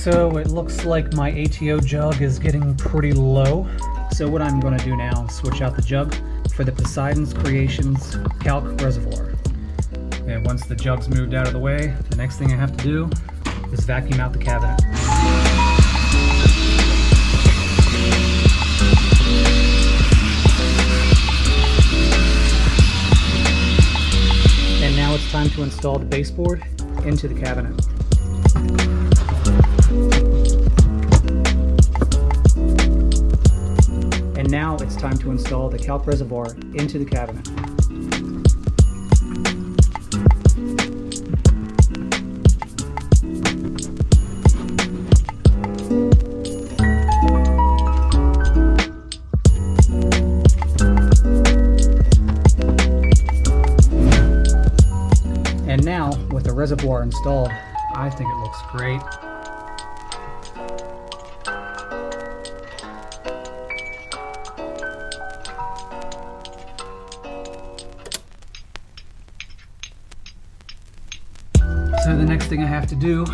So it looks like my ATO jug is getting pretty low. So what I'm going to do now is switch out the jug for the Poseidon's Creations Calc Reservoir. And once the jug's moved out of the way, the next thing I have to do is vacuum out the cabinet. And now it's time to install the baseboard into the cabinet. And now it's time to install the calc reservoir into the cabinet. And now, with the reservoir installed, I think it looks great. So the next thing I have to do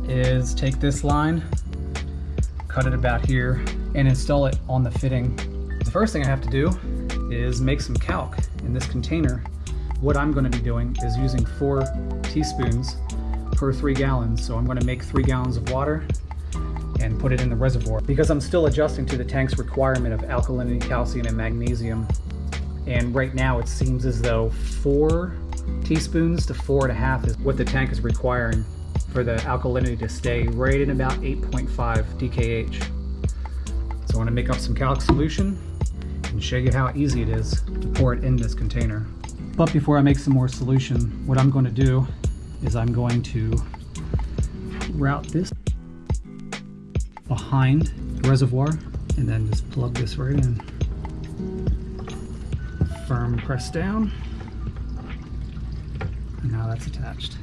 is take this line, cut it about here, and install it on the fitting. The first thing I have to do is make some calc in this container. What I'm going to be doing is using 4 teaspoons per 3 gallons. So I'm going to make 3 gallons of water and put it in the reservoir because I'm still adjusting to the tank's requirement of alkalinity, calcium, and magnesium. And right now it seems as though 4 teaspoons to 4.5 is what the tank is requiring for the alkalinity to stay right at about 8.5 DKH. So I want to make up some calc solution and show you how easy it is to pour it in this container. But before I make some more solution, what I'm going to do is I'm going to route this behind the reservoir and then just plug this right in. Firm press down. And now that's attached.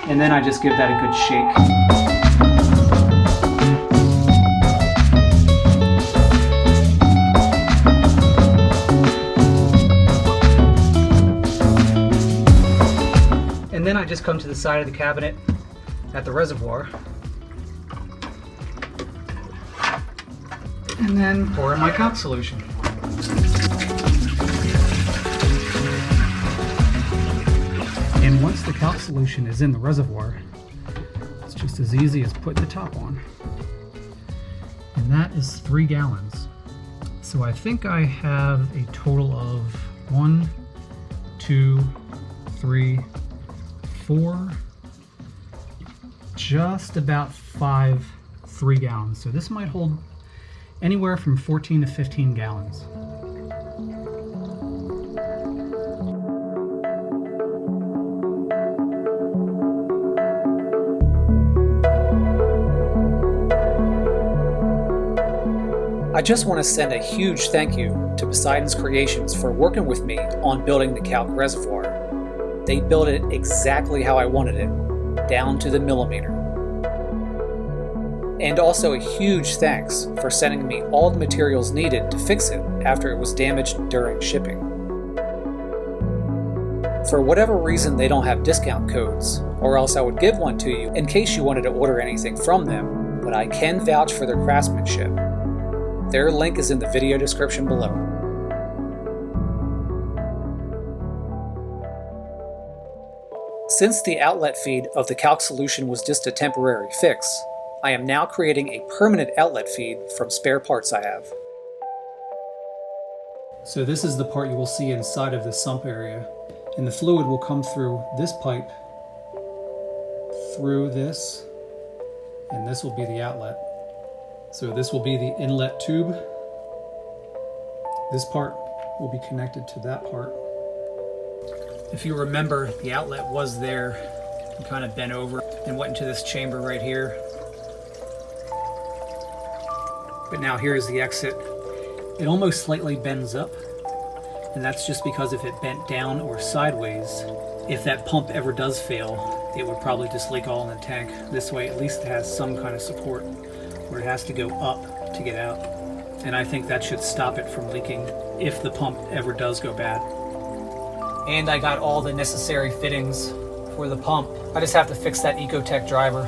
And then I just give that a good shake. And then I just come to the side of the cabinet at the reservoir and then pour in my calc solution. And once the calc solution is in the reservoir, it's just as easy as putting the top on. And that is 3 gallons. So I think I have a total of 1, 2, 3, 4, just about 5 3 gallons. So this might hold anywhere from 14 to 15 gallons. I just want to send a huge thank you to Poseidon's Creations for working with me on building the calc reservoir. They built it exactly how I wanted it, down to the millimeter. And also a huge thanks for sending me all the materials needed to fix it after it was damaged during shipping. For whatever reason they don't have discount codes, or else I would give one to you in case you wanted to order anything from them, but I can vouch for their craftsmanship. Their link is in the video description below. Since the outlet feed of the calc solution was just a temporary fix, I am now creating a permanent outlet feed from spare parts I have. So this is the part you will see inside of the sump area, and the fluid will come through this pipe through this, and this will be the outlet. So this will be the inlet tube. This part will be connected to that part. If you remember, the outlet was there and kind of bent over and went into this chamber right here. But now here's the exit. It almost slightly bends up, and that's just because if it bent down or sideways, if that pump ever does fail, it would probably just leak all in the tank. This way at least it has some kind of support where it has to go up to get out. And I think that should stop it from leaking if the pump ever does go bad. And I got all the necessary fittings for the pump. I just have to fix that Ecotech driver.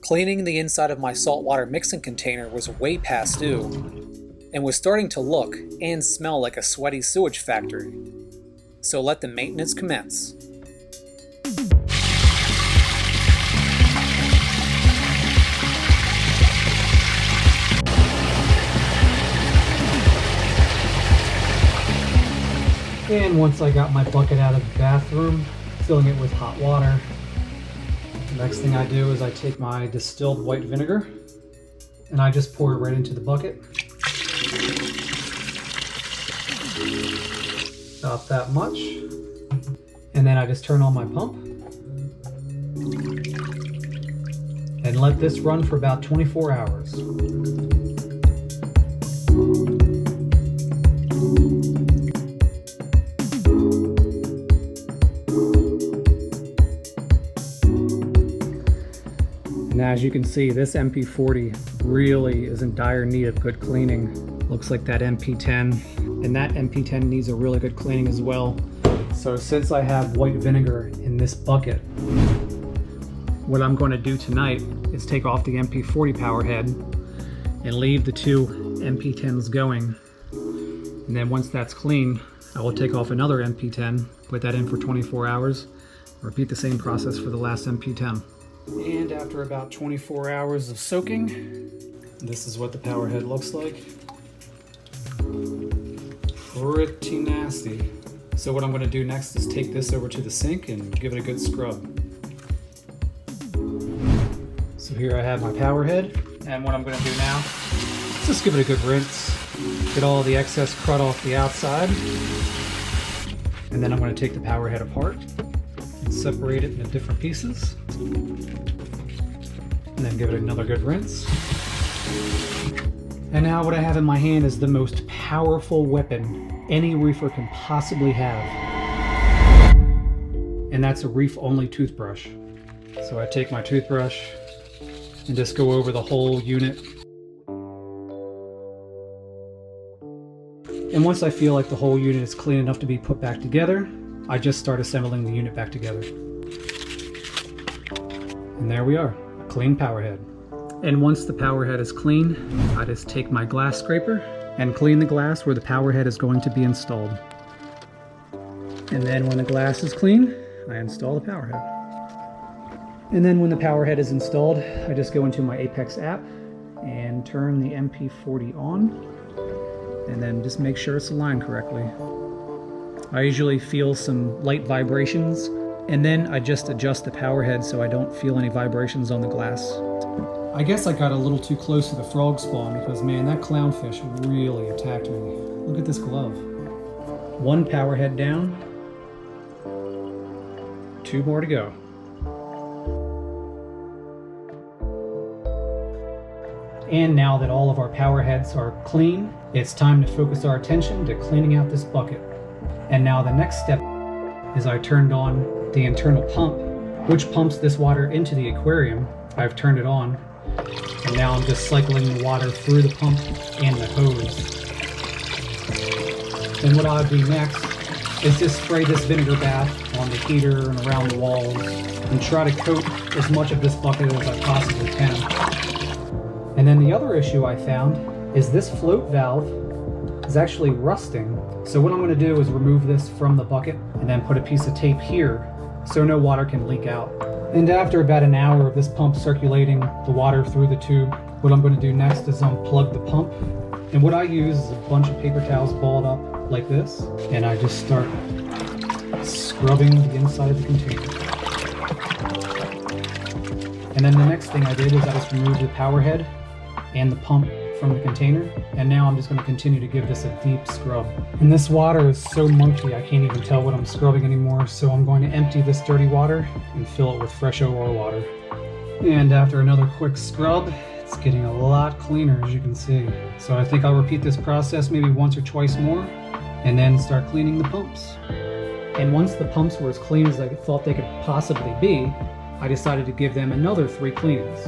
Cleaning the inside of my saltwater mixing container was way past due, and was starting to look and smell like a sweaty sewage factory. So let the maintenance commence. And once I got my bucket out of the bathroom, filling it with hot water, the next thing I do is I take my distilled white vinegar and I just pour it right into the bucket. About that much. And then I just turn on my pump and let this run for about 24 hours. And as you can see, this MP40 really is in dire need of good cleaning. Looks like that MP10, and that MP10 needs a really good cleaning as well. So since I have white vinegar in this bucket, what I'm going to do tonight is take off the MP40 power head and leave the two MP10s going. And then once that's clean, I will take off another MP10, put that in for 24 hours, repeat the same process for the last MP10. And after about 24 hours of soaking, this is what the power head looks like. Pretty nasty. So what I'm going to do next is take this over to the sink and give it a good scrub. So here I have my power head, and what I'm going to do now is just give it a good rinse, get all the excess crud off the outside, and then I'm going to take the power head apart and separate it into different pieces, and then give it another good rinse. And now what I have in my hand is the most powerful weapon any reefer can possibly have, and that's a reef-only toothbrush. So I take my toothbrush and just go over the whole unit. And once I feel like the whole unit is clean enough to be put back together, I just start assembling the unit back together. And there we are, a clean power head. And once the power head is clean, I just take my glass scraper and clean the glass where the power head is going to be installed. And then when the glass is clean, I install the power head. And then when the power head is installed, I just go into my Apex app and turn the MP40 on, and then just make sure it's aligned correctly. I usually feel some light vibrations, and then I just adjust the power head so I don't feel any vibrations on the glass. I guess I got a little too close to the frog spawn because, man, that clownfish really attacked me. Look at this glove. One power head down, 2 more to go. And now that all of our power heads are clean, it's time to focus our attention to cleaning out this bucket. And now the next step is I turned on the internal pump, which pumps this water into the aquarium. I've turned it on, and now I'm just cycling the water through the pump and the hose. And what I'll do next is just spray this vinegar bath on the heater and around the walls and try to coat as much of this bucket as I possibly can. And then the other issue I found is this float valve is actually rusting. So what I'm going to do is remove this from the bucket and then put a piece of tape here so no water can leak out. And after about an hour of this pump circulating the water through the tube, what I'm going to do next is unplug the pump. And what I use is a bunch of paper towels balled up like this, and I just start scrubbing the inside of the container. And then the next thing I did is I just removed the power head and the pump from the container, and now I'm just going to continue to give this a deep scrub. And this water is so murky I can't even tell what I'm scrubbing anymore, so I'm going to empty this dirty water and fill it with fresh OR water. And after another quick scrub, it's getting a lot cleaner, as you can see. So I think I'll repeat this process maybe once or twice more, and then start cleaning the pumps. And once the pumps were as clean as I thought they could possibly be, I decided to give them another 3 cleanings.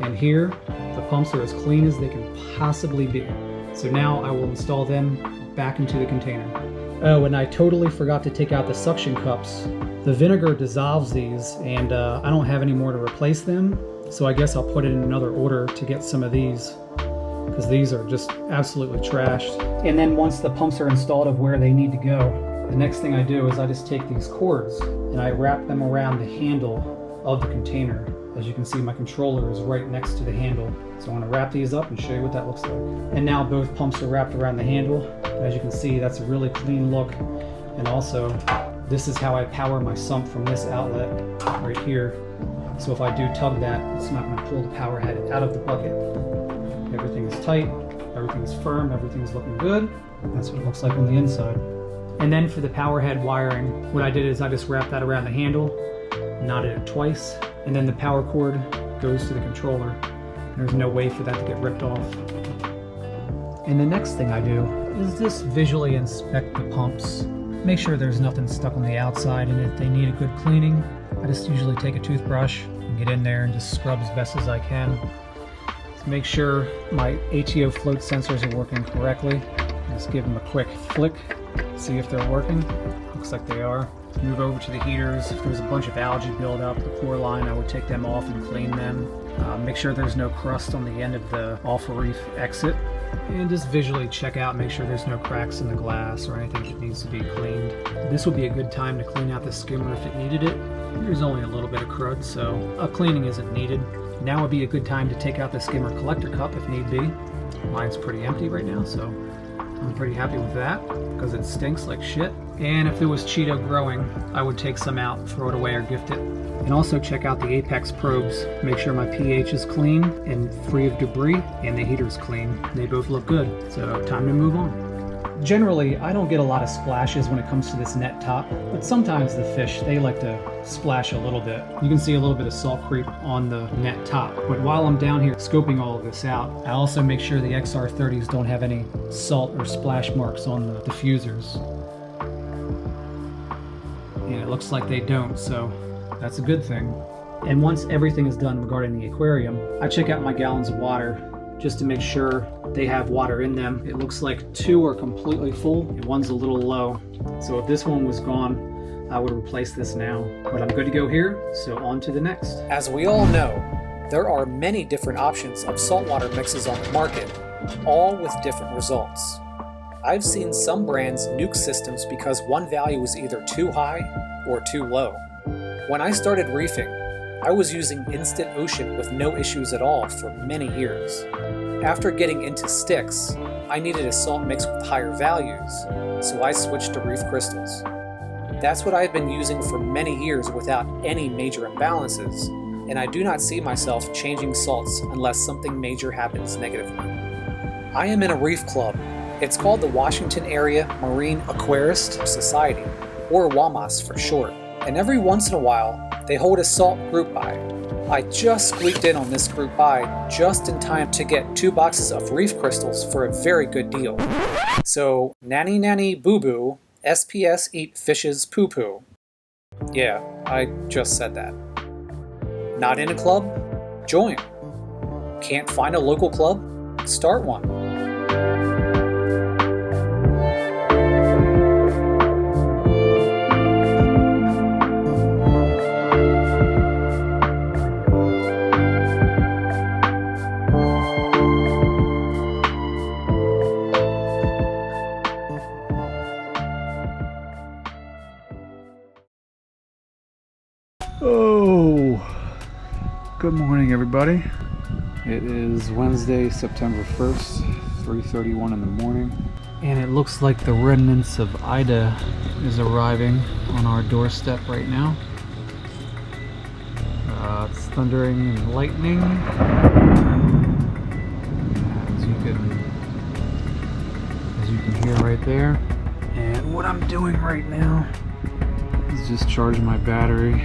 And here, the pumps are as clean as they can possibly be. So now I will install them back into the container. Oh, and I totally forgot to take out the suction cups. The vinegar dissolves these, and I don't have any more to replace them. So I guess I'll put it in another order to get some of these, because these are just absolutely trashed. And then once the pumps are installed of where they need to go, the next thing I do is I just take these cords and I wrap them around the handle of the container. As you can see, my controller is right next to the handle. So I'm going to wrap these up and show you what that looks like. And now both pumps are wrapped around the handle. As you can see, that's a really clean look. And also, this is how I power my sump from this outlet right here. So if I do tug that, it's not going to pull the power head out of the bucket. Everything is tight, everything is firm, everything's looking good. That's what it looks like on the inside. And then for the power head wiring, what I did is I just wrapped that around the handle, knotted it twice, and then the power cord goes to the controller. There's no way for that to get ripped off. And the next thing I do is just visually inspect the pumps. Make sure there's nothing stuck on the outside, and if they need a good cleaning, I just usually take a toothbrush and get in there and just scrub as best as I can. Just make sure my ATO float sensors are working correctly. Just give them a quick flick, see if they're working. Looks like they are. Move over to the heaters. If there's a bunch of algae buildup, the core line, I would take them off and clean them. Make sure there's no crust on the end of the off-reef exit. And just visually check out, make sure there's no cracks in the glass or anything that needs to be cleaned. This would be a good time to clean out the skimmer if it needed it. There's only a little bit of crud, so a cleaning isn't needed. Now would be a good time to take out the skimmer collector cup if need be. Mine's pretty empty right now, so I'm pretty happy with that because it stinks like shit. And if there was Cheeto growing, I would take some out, throw it away, or gift it. And also check out the Apex probes. Make sure my pH is clean and free of debris, and the heater's clean. They both look good, so time to move on. Generally, I don't get a lot of splashes when it comes to this net top, but sometimes the fish, they like to splash a little bit. You can see a little bit of salt creep on the net top. But while I'm down here scoping all of this out, I also make sure the XR30s don't have any salt or splash marks on the diffusers. And it looks like they don't, so that's a good thing. And once everything is done regarding the aquarium, I check out my gallons of water just to make sure they have water in them. It looks like 2 are completely full and 1's a little low. So if this one was gone, I would replace this now. But I'm good to go here, so on to the next. As we all know, there are many different options of saltwater mixes on the market, all with different results. I've seen some brands nuke systems because one value is either too high or too low. When I started reefing, I was using Instant Ocean with no issues at all for many years. After getting into sticks, I needed a salt mix with higher values, so I switched to Reef Crystals. That's what I've been using for many years without any major imbalances, and I do not see myself changing salts unless something major happens negatively. I am in a reef club. It's called the Washington Area Marine Aquarist Society, or WAMAS for short, and every once in a while, they hold a salt group buy. I just squeaked in on this group buy just in time to get 2 boxes of reef crystals for a very good deal. So, nanny nanny boo boo, SPS eat fishes poo poo. Yeah, I just said that. Not in a club? Join. Can't find a local club? Start one. Good morning, everybody. It is Wednesday, September 1st, 3:31 in the morning. And it looks like the remnants of Ida is arriving on our doorstep right now. It's thundering and lightning. As you can hear right there. And what I'm doing right now is just charging my battery.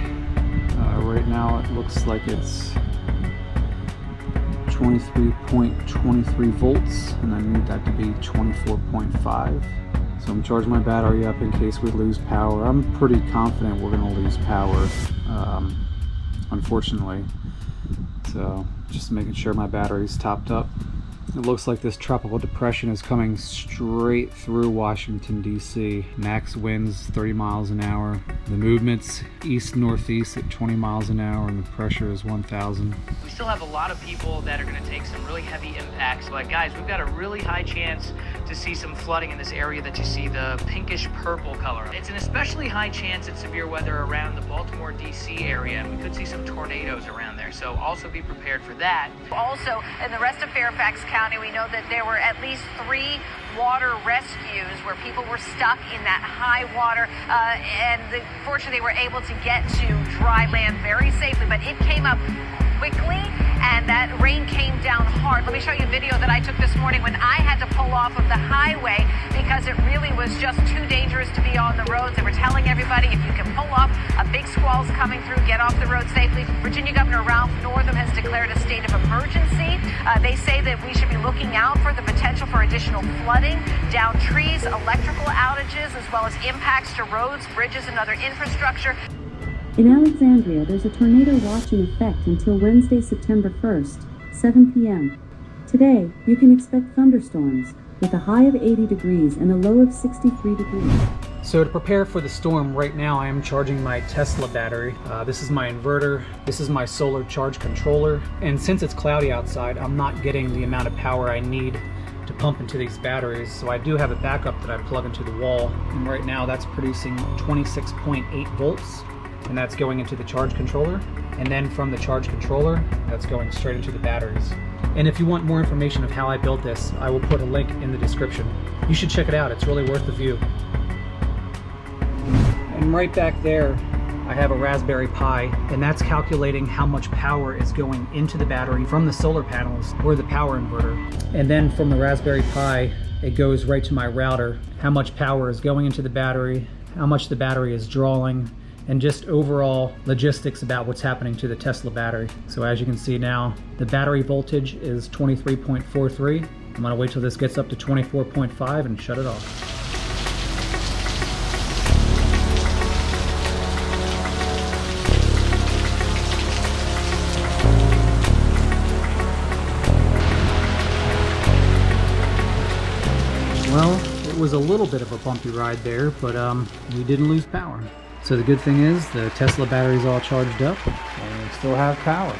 Right now it looks like it's 23.23 volts, and I need that to be 24.5. So I'm charging my battery up in case we lose power. I'm pretty confident we're going to lose power, unfortunately. So just making sure my battery's topped up. It looks like this tropical depression is coming straight through Washington, D.C. Max winds 30 miles an hour. The movement's east-northeast at 20 miles an hour, and the pressure is 1,000. We still have a lot of people that are going to take some really heavy impacts. But guys, we've got a really high chance to see some flooding in this area that you see, the pinkish purple color. It's an especially high chance at severe weather around the Baltimore, D.C. area, and we could see some tornadoes around there. So also be prepared for that. Also, in the rest of Fairfax County, we know that there were at least 3 water rescues where people were stuck in that high water, and fortunately they were able to get to dry land very safely, but it came up quickly and that rain came down hard. Let me show you a video that I took this morning when I had to pull off of the highway because it really was just too dangerous to be on the roads. They were telling everybody, if you can pull off, a big squall's coming through, get off the road safely. Virginia Governor Ralph Northam has declared a state of emergency. They say that we should be looking out for the potential for additional flooding, downed trees, electrical outages, as well as impacts to roads, bridges, and other infrastructure. In Alexandria, there's a tornado watch in effect until Wednesday, September 1st, 7 p.m. Today, you can expect thunderstorms with a high of 80 degrees and a low of 63 degrees. So to prepare for the storm, right now I am charging my Tesla battery. This is my inverter, this is my solar charge controller, and since it's cloudy outside, I'm not getting the amount of power I need to pump into these batteries, so I do have a backup that I plug into the wall, and right now that's producing 26.8 volts, and that's going into the charge controller, and then from the charge controller, that's going straight into the batteries. And if you want more information of how I built this, I will put a link in the description. You should check it out, it's really worth the view. And right back there, I have a Raspberry Pi, and that's calculating how much power is going into the battery from the solar panels or the power inverter. And then from the Raspberry Pi, it goes right to my router, how much power is going into the battery, how much the battery is drawing, and just overall logistics about what's happening to the Tesla battery. So as you can see now, the battery voltage is 23.43. I'm gonna wait till this gets up to 24.5 and shut it off. Well, it was a little bit of a bumpy ride there, but we didn't lose power. So the good thing is the Tesla battery's all charged up and we still have power.